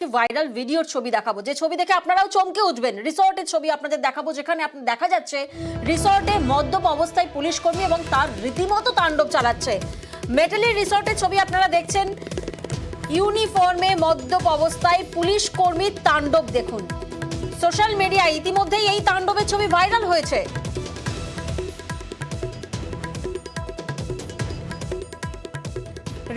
Viral ভিডিওর ছবি দেখাবো, যে ছবি দেখে আপনারাও চমকে উঠবেন। রিসর্টের ছবি আপনাদের দেখাবো, যেখানে দেখা যাচ্ছে রিসর্টে মদ্যপ অবস্থায় পুলিশ কর্মী এবং তার রীতিমতো তাণ্ডব চালাচ্ছে। মেটালি রিসর্টের ছবি আপনারা দেখছেন, ইউনিফর্মে মদ্যপ অবস্থায় পুলিশ কর্মীর তাণ্ডব দেখুন। সোশ্যাল মিডিয়ায় ইতিমধ্যেই এই তাণ্ডবের ছবি ভাইরাল হয়েছে।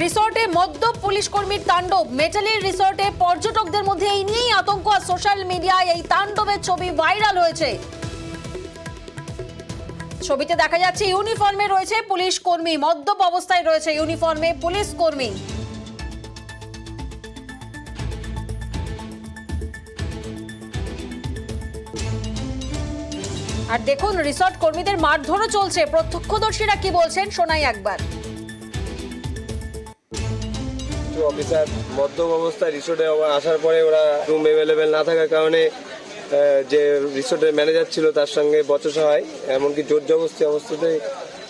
রিসর্টে মদ্যপ পুলিশ কর্মীর তাণ্ডব, মেটালির রিসর্টে পর্যটকদের মধ্যে এই নিয়েই আতঙ্ক। আর সোশ্যাল মিডিয়ায় এই তাণ্ডবের ছবি ভাইরাল হয়েছে। ছবিতে দেখা যাচ্ছে ইউনিফর্মে রয়েছে পুলিশ কর্মী, মদ্যপ অবস্থায় রয়েছে ইউনিফর্মে পুলিশ কর্মী। আর দেখুন, রিসর্ট কর্মীদের মারধরও চলছে। প্রত্যক্ষদর্শীরা কি বলছেন শোনাই একবার। অফিসার মদ্যপ অবস্থায় রিসোর্টে আসার পরে ওরা রুম অ্যাভেলেবেল না থাকার কারণে যে রিসোর্টের ম্যানেজার ছিল তার সঙ্গে বচসা হয়, এমনকি জোর জবরদস্তি অবস্থাতে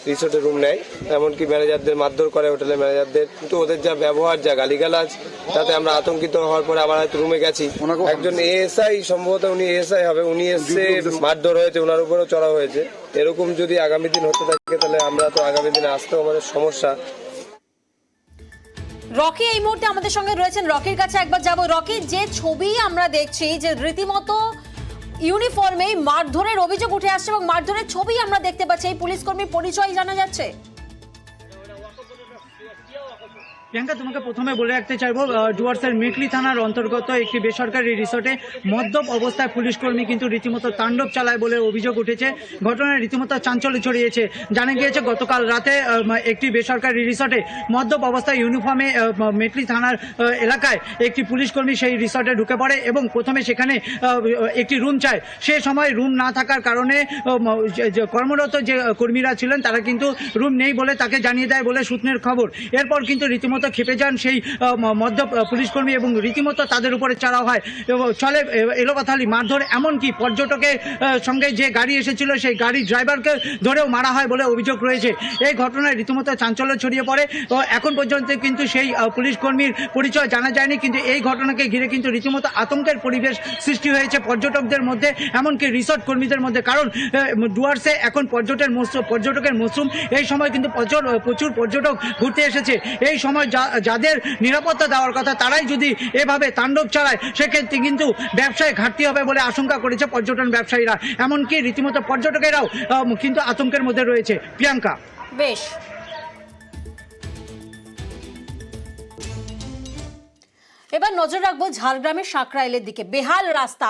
রিসোর্টে রুম নেয়, এমনকি ম্যানেজারদের মারধর করে, হোটেলের ম্যানেজারদের। কিন্তু ওদের যা ব্যবহার, যা গালিগালাজ, তাতে আমরা আতঙ্কিত হওয়ার পরে আবার হয়তো রুমে গেছি। একজন এএসআই, সম্ভবত উনি এএসআই হবে, উনি এসে মারধর হয়েছে, ওনার উপরেও চড়া হয়েছে। এরকম যদি আগামী দিন হতে থাকে তাহলে আমরা তো আগামী দিনে আসতেও আমাদের সমস্যা। রকি এই মুহূর্তে আমাদের সঙ্গে রয়েছেন, রকির কাছে একবার যাব। রকি, যে ছবি আমরা দেখছি, যে রীতিমতো ইউনিফর্মে মারধরের অভিযোগ উঠে আসছে এবং মারধরের ছবি আমরা দেখতে পাচ্ছি, এই পুলিশ কর্মীর পরিচয় জানা যাচ্ছে? প্রিয়াঙ্কা, তোমাকে প্রথমে বলে রাখতে চাইবো, ডুয়ার্সের মেটলি থানার অন্তর্গত একটি বেসরকারি রিসোর্টে মদ্যপ অবস্থায় পুলিশ কর্মী কিন্তু রীতিমতো তাণ্ডব চালায় বলে অভিযোগ উঠেছে। ঘটনায় রীতিমতো চাঞ্চল্য ছড়িয়েছে। জানা গিয়েছে গতকাল রাতে একটি বেসরকারি রিসোর্টে মদ্যপ অবস্থায় ইউনিফর্মে মেটলি থানার এলাকায় একটি পুলিশ কর্মী সেই রিসোর্টে ঢুকে পড়ে এবং প্রথমে সেখানে একটি রুম চায়। সে সময় রুম না থাকার কারণে কর্মরত যে কর্মীরা ছিলেন তারা কিন্তু রুম নেই বলে তাকে জানিয়ে দেয় বলে সূত্রের খবর। এরপর কিন্তু রীতিমতো খেপে যান সেই মদ্যপ পুলিশ কর্মী এবং রীতিমতো তাদের উপরে চড়াও হয়, চলে এলোপাথালি মারধর। এমনকি পর্যটকের সঙ্গে যে গাড়ি এসেছিল সেই গাড়ির ড্রাইভারকে ধরেও মারা হয় বলে অভিযোগ রয়েছে। এই ঘটনায় রীতিমতো চাঞ্চল্য ছড়িয়ে পড়ে। এখন পর্যন্ত কিন্তু সেই পুলিশ কর্মীর পরিচয় জানা যায়নি, কিন্তু এই ঘটনাকে ঘিরে কিন্তু রীতিমতো আতঙ্কের পরিবেশ সৃষ্টি হয়েছে পর্যটকদের মধ্যে, এমনকি রিসর্ট কর্মীদের মধ্যে। কারণ ডুয়ার্সে এখন পর্যটকের মৌসুম, এই সময় কিন্তু প্রচুর পর্যটক ঘুরতে এসেছে। এই সময় যাদের নিরাপত্তা দেওয়ার কথা তারাই যদি এভাবে তাণ্ডব চালায়, সেক্ষেত্রে কিন্তু ব্যবসায় ঘাটতি হবে বলে আশঙ্কা করেছে পর্যটন ব্যবসায়ীরা। এমনকি রীতিমতো পর্যটকেরাও কিন্তু আতঙ্কের মধ্যে রয়েছে। প্রিয়াঙ্কা, বেশ, এবার নজর রাখবো ঝাড়গ্রামের সাঁকরাইলের দিকে। বেহাল রাস্তা।